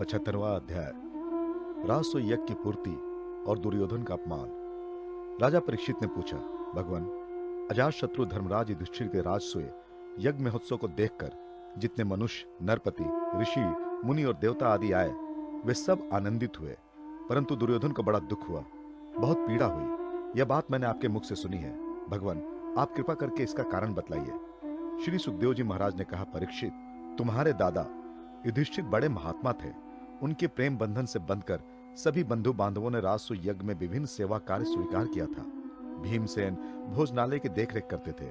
75वां अध्याय। राजसूय यज्ञ की पूर्ति और दुर्योधन का अपमान। राजा परीक्षित ने पूछा, भगवान, अजातशत्रु धर्मराज युधिष्ठिर के राजसूय यज्ञ महोत्सव को देखकर जितने मनुष्य, नरपति, ऋषि, मुनि और देवता आदि आए, वे सब आनंदित हुए, परंतु दुर्योधन को बड़ा दुख हुआ, बहुत पीड़ा हुई। यह बात मैंने आपके मुख से सुनी है। भगवान, आप कृपा करके इसका कारण बतलाइए। श्री सुखदेव जी महाराज ने कहा, परीक्षित, तुम्हारे दादा युधिष्ठिर बड़े महात्मा थे। उनके प्रेम बंधन से बंधकर सभी बंधु बांधवों ने राजसूय यज्ञ में विभिन्न सेवा कार्य स्वीकार किया था। भीमसेन भोजनालय की देखरेख करते थे,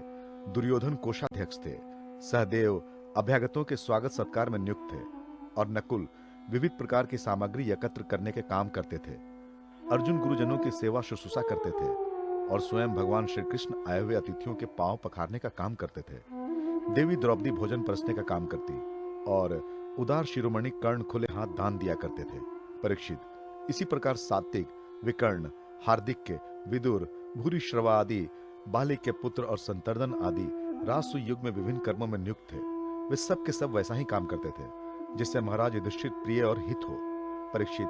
दुर्योधन कोषाध्यक्ष थे, सहदेव अभ्यागतों के स्वागत सत्कार में नियुक्त थे और नकुल विविध प्रकार की सामग्री एकत्र करने के काम करते थे। अर्जुन गुरुजनों की सेवा शुश्रूषा करते थे और स्वयं भगवान श्री कृष्ण आए हुए अतिथियों के पांव पखारने का काम करते थे। देवी द्रौपदी भोजन परसने का काम करती और उदार शिरोमणि कर्ण खुले हाथ दान दिया करते थे। परीक्षित, इसी प्रकार सात्विक, विकर्ण, हार्दिक्य, विदुर, भूरिश्रवा आदि, बालिक के पुत्र और संतर्दन आदि राजसूय युग में विभिन्न कर्मों में नियुक्त थे। वे सब के सब वैसा ही काम करते थे जिससे महाराज युधिष्ठिर प्रिय और हित हो। परीक्षित,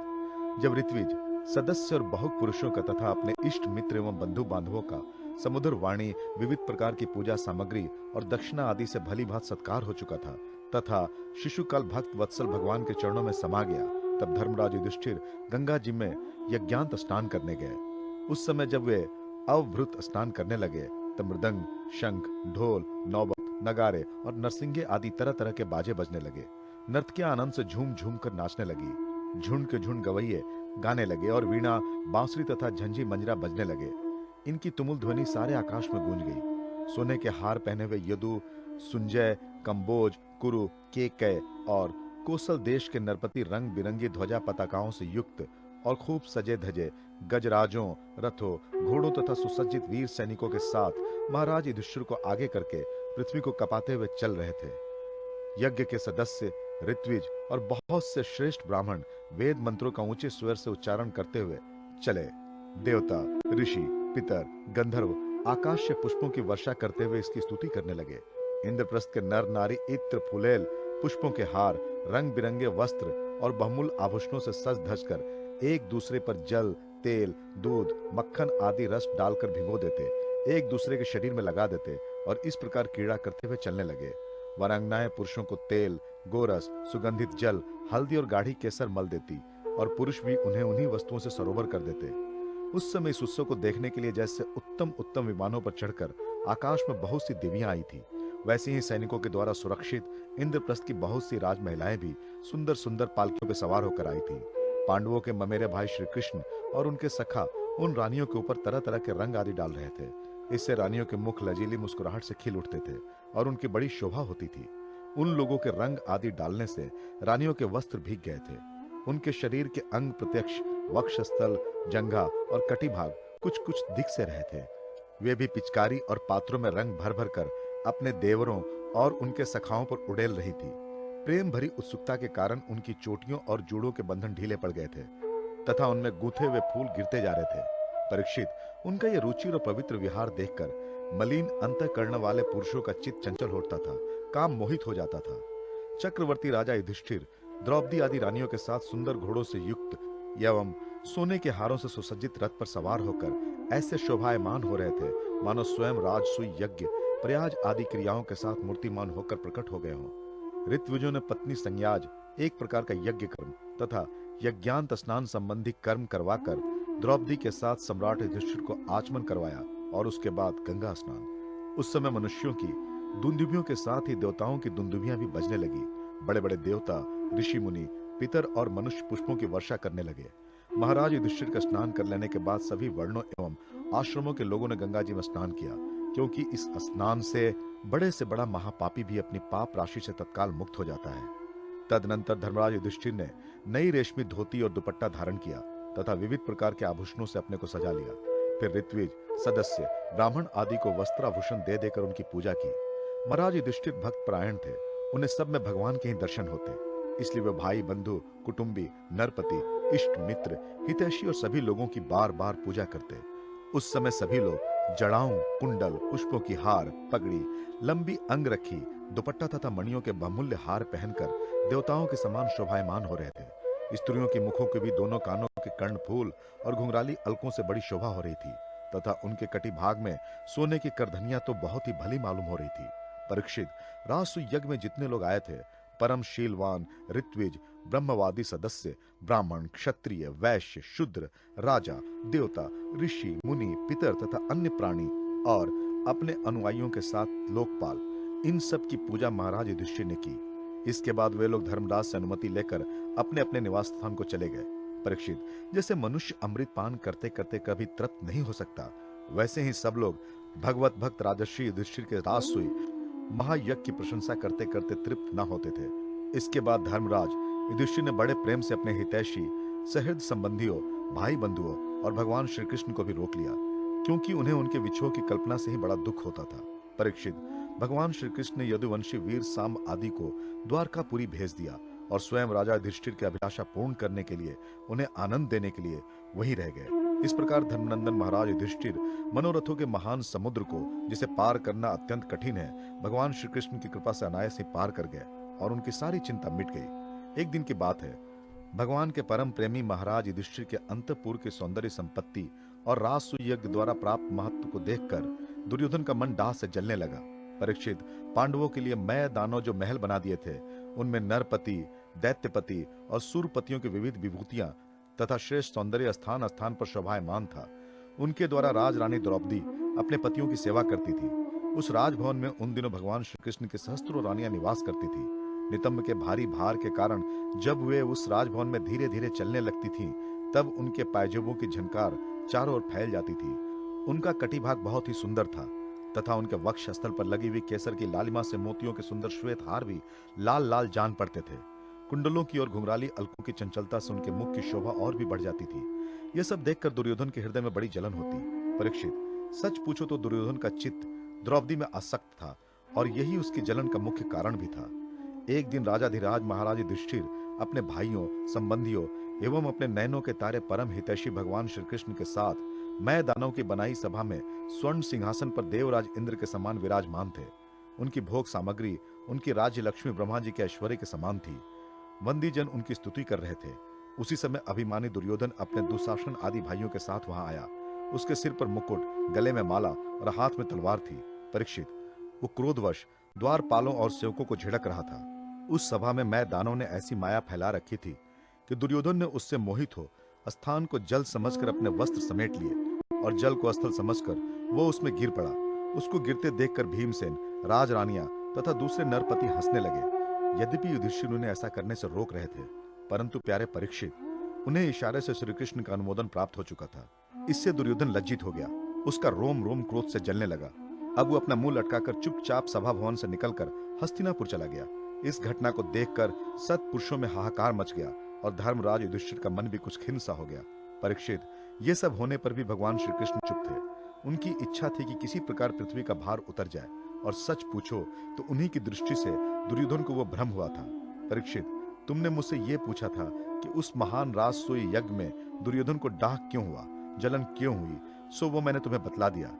जब ऋत्विज सदस्य और बहु पुरुषों का तथा अपने इष्ट मित्र एवं बंधु बांधवों का समुद्र वाणी, विविध प्रकार की पूजा सामग्री और दक्षिणा आदि से भली भांति सत्कार हो चुका था तथा शिशुकाल भक्त वत्सल भगवान के चरणों में समा गया, तब धर्मराज युधिष्ठिर गंगा जी में यज्ञांत स्नान करने गए। उस समय जब वे अवभृत स्नान करने लगे, तब मृदंग, शंख, ढोल, नौबत, नगारे और नरसिंगे आदि तरह तरह के बाजे बजने लगे। नर्तकियां आनंद से झूम झूम कर नाचने लगी। झुंड के झुंड गवैये गाने लगे और वीणा, बांसुरी तथा झंझी मंजरा बजने लगे। इनकी तुमुल ध्वनि सारे आकाश में गूंज गई। सोने के हार पहने हुए यदु, सुंजय, कंबोज, कुरु, केकय और कोसल देश के नरपति रंग बिरंगी ध्वजा पताकाओं से युक्त और खूब सजे धजे गजराजों, रथों, घोड़ों तथा सुसज्जित वीर सैनिकों के साथ महाराज युधिष्ठिर को आगे करके पृथ्वी को कपाते हुए चल रहे थे। यज्ञ के सदस्य, ऋत्विज और बहुत से श्रेष्ठ ब्राह्मण वेद मंत्रों का ऊंचे स्वर से उच्चारण करते हुए चले। देवता, ऋषि, पितर, गंधर्व आकाश से पुष्पों की वर्षा करते हुए इसकी स्तुति करने लगे। इंद्रप्रस्थ के नर नारी इत्र, फुलेल, पुष्पों के हार, रंग बिरंगे वस्त्र और बहुमूल्य आभूषणों से सज धज कर एक दूसरे पर जल, तेल, दूध, मक्खन आदि रस डालकर भिगो देते, एक दूसरे के शरीर में लगा देते और इस प्रकार क्रीड़ा करते हुए चलने लगे। वरांगनाएं पुरुषों को तेल, गोरस, सुगंधित जल, हल्दी और गाढ़ी केसर मल देती और पुरुष भी उन्हें उन्हीं वस्तुओं से सरोवर कर देते। उस समय इस उत्सव को देखने के लिए जैसे उत्तम उत्तम विमानों पर चढ़कर आकाश में बहुत सी देवियां आई थी, वैसे ही सैनिकों के द्वारा सुरक्षित इंद्रप्रस्थ की बहुत सी राजमहिलाएं भी सुंदर सुंदर पालकियों पर सवार होकर आई थी। पांडवों के ममेरे भाई श्री कृष्ण और उनके सखा उन रानियों के ऊपर तरह तरह के रंग आदि डाल रहे थे। इससे रानियों के मुख लजीली मुस्कुराहट से खिल उठते थे और उनकी बड़ी शोभा होती थी। उन लोगों के रंग आदि डालने से रानियों के वस्त्र भीग गए थे। उनके शरीर के अंग प्रत्यक्ष वक्षस्थल, जंघा और कटिभाग कुछ कुछ दिख से रहे थे। वे भी पिचकारी और पात्रों में रंग भर भर कर अपने देवरों और उनके सखाओं पर उड़ेल रही थी। प्रेम भरी उत्सुकता के कारण उनकी चोटियों और जूड़ों के बंधन ढीले पड़ गए थे तथा उनमें गूंथे हुए फूल गिरते जा रहे थे। परीक्षित, उनका यह रुचि और पवित्र विहार देखकर मलिन अंतःकरण वाले पुरुषों का चित्त चंचल होता था, काम मोहित हो जाता था। चक्रवर्ती राजा युधिष्ठिर द्रौपदी आदि रानियों के साथ सुंदर घोड़ों से युक्त एवं सोने के हारों से सुसज्जित रथ पर सवार होकर ऐसे शोभायमान हो रहे थे मानो स्वयं राजसूय यज्ञ, प्रयाज आदि क्रियाओं के साथ मूर्तिमान होकर प्रकट हो गए हों। ऋत्विजों ने पत्नी संयाज, एक प्रकार का यज्ञ कर्म तथा यज्ञांत स्नान संबंधी कर्म करवाकर द्रौपदी के साथ सम्राट युधिष्ठिर को आचमन करवाया और उसके बाद गंगा स्नान। उस समय मनुष्यों की दुंदुभियों के साथ ही देवताओं की दुंदुभियां भी बजने लगी। बड़े बड़े देवता, ऋषि मुनि, पितर और मनुष्य पुष्पों की वर्षा करने लगे। महाराज युधिष्ठिर का स्नान कर लेने के बाद सभी वर्णों एवं आश्रमों के लोगों ने गंगा जी में स्नान किया, क्योंकि इस स्नान से बड़ा महापापी भी अपनी पाप राशि से तत्काल मुक्त हो जाता है। तदनंतर धर्मराज युधिष्ठिर ने नई रेशमी धोती और दुपट्टा धारण किया तथा विविध प्रकार के आभूषणों से अपने को सजा लिया। फिर ऋत्विज, सदस्य, ब्राह्मण आदि को वस्त्राभूषण दे देकर उनकी पूजा की। महाराज युधिष्ठिर भक्त परायण थे, उन्हें सब में भगवान के ही दर्शन होते, इसलिए वे भाई, बंधु, कुटुंबी, नरपति, इष्ट मित्र, हितैषी और सभी लोगों की बार बार पूजा करते। उस समय सभी लोग जड़ाओं, कुंडल, पुष्पों की हार, पगड़ी, लंबी अंगरखी, दुपट्टा तथा मणियों के बहुमूल्य हार पहनकर देवताओं के समान शोभायमान हो रहे थे। स्त्रियों के मुखों के भी दोनों कानों के कर्णफूल और घुंघराली अलकों से बड़ी शोभा हो रही थी तथा उनके कटी भाग में सोने की करधनियां तो बहुत ही भली मालूम हो रही थी। परीक्षित, राजसूय यज्ञ में जितने लोग आए थे, परम शीलवान, ऋत्विज, ब्रह्मवादी सदस्य, ब्राह्मण, क्षत्रिय, वैश्य, शूद्र, राजा, देवता, ऋषि, मुनि, पितर तथा अन्य प्राणी और अपने अनुयायियों के साथ लोकपाल, इन सब की पूजा महाराज युधिष्ठिर ने की। इसके बाद वे लोग धर्मराज से अनुमति लेकर अपने अपने निवास स्थान को चले गए। परीक्षित, जैसे मनुष्य अमृत पान करते करते कभी तृप्त नहीं हो सकता, वैसे ही सब लोग भगवत भक्त राजर्षि युधिष्ठिर के राजसूय महायज्ञ की प्रशंसा करते करते तृप्त न होते थे। इसके बाद धर्मराज युधिष्ठिर ने बड़े प्रेम से अपने हितैषी, सहृद संबंधियों, भाई बंधुओं और भगवान श्री कृष्ण को भी रोक लिया, क्योंकि उन्हें उनके विछोह की कल्पना से ही बड़ा दुख होता था। परीक्षित, भगवान श्री कृष्ण ने यदुवंशी वीर साम आदि को द्वारकापुरी भेज दिया और स्वयं राजा युधिष्ठिर की अभिलाषा पूर्ण करने के लिए, उन्हें आनंद देने के लिए वहीं रह गए। इस प्रकार धर्मनंदन महाराज युधिष्ठिर मनोरथों के महान समुद्र को, जिसे पार करना अत्यंत कठिन है, भगवान श्री कृष्ण की कृपा से अनायास ही पार कर गए और उनकी सारी चिंता मिट गई। एक दिन की बात है, भगवान के परम प्रेमी महाराज युधिष्ठिर के अंतपुर की सौंदर्य संपत्ति और राजसूय यज्ञ द्वारा प्राप्त महत्व को देखकर दुर्योधन का मन डाह से जलने लगा। परीक्षित, पांडवों के लिए मय दानव जो महल बना दिए थे, उनमें नरपति, दैत्यपति और सूरपतियों की विविध विभूतियां तथा श्रेष्ठ सौंदर्य स्थान स्थान पर शोभायमान था। उनके द्वारा राज रानी द्रौपदी अपने पतियों की सेवा करती थी। उस राजभवन में उन दिनों भगवान श्री कृष्ण की सहस्त्रों रानियां निवास करती थी। नितंब के भारी भार के कारण जब वे उस राजभवन में धीरे धीरे चलने लगती थीं, तब उनके पायजेबों की झनकार चारों ओर फैल जाती थी। उनका कटिभाग बहुत ही सुंदर था तथा उनके वक्ष स्थल पर लगी हुई केसर की लालिमा से मोतियों के सुंदर श्वेत हार भी लाल लाल जान पड़ते थे। कुंडलों की और घुंघराली अलकों की चंचलता से उनके मुख की शोभा और भी बढ़ जाती थी। यह सब देखकर दुर्योधन के हृदय में बड़ी जलन होती। परीक्षित, सच पूछो तो दुर्योधन का चित्त द्रौपदी में आसक्त था और यही उसकी जलन का मुख्य कारण भी था। एक दिन राजाधिराज महाराज युधिष्ठिर अपने भाइयों, संबंधियों एवं अपने नयनों के तारे परम हितैषी भगवान श्री कृष्ण के साथ मय दानव की बनाई सभा में स्वर्ण सिंहासन पर देवराज इंद्र के समान विराजमान थे। उनकी भोग सामग्री, उनकी राज्य लक्ष्मी ब्रह्मा जी के ऐश्वर्य के समान थी। वंदी जन उनकी स्तुति कर रहे थे। उसी समय अभिमानी दुर्योधन अपने दुशासन आदि भाइयों के साथ वहां आया। उसके सिर पर मुकुट, गले में माला और हाथ में तलवार थी। परीक्षित, वो क्रोधवश द्वारपालों और सेवकों को झिड़क रहा था। उस सभा में मय दानव ने ऐसी माया फैला रखी थी कि दुर्योधन ने उससे मोहित हो स्थान को जल समझकर अपने वस्त्र समेट लिए और जल को स्थल समझकर वो उसमें गिर पड़ा। उसको गिरते देखकर भीमसेन, राजरानियां तथा दूसरे नरपति हंसने लगे। यद्यपि युधिष्ठिर उन्हें ऐसा करने से रोक रहे थे, परंतु प्यारे परीक्षित, उन्हें इशारे से श्री कृष्ण का अनुमोदन प्राप्त हो चुका था। इससे दुर्योधन लज्जित हो गया। उसका रोम रोम क्रोध से जलने लगा। अब वो अपना मुंह लटकाकर चुपचाप सभा भवन से निकलकर हस्तिनापुर चला गया। इस घटना को देखकर सत्पुरुषों में हाहाकार मच गया और धर्मराज युधिष्ठिर का मन भी कुछ खिन्न सा हो गया। परीक्षित, ये सब होने पर भी भगवान श्री कृष्ण चुप थे। उनकी इच्छा थी कि किसी प्रकार पृथ्वी का भार उतर जाए, और सच पूछो तो उन्हीं की दृष्टि से दुर्योधन को वो भ्रम हुआ था। परीक्षित, तुमने मुझसे ये पूछा था कि उस महान राजसूय यज्ञ में दुर्योधन को डाह क्यों हुआ, जलन क्यों हुई, सो वो मैंने तुम्हें बतला दिया।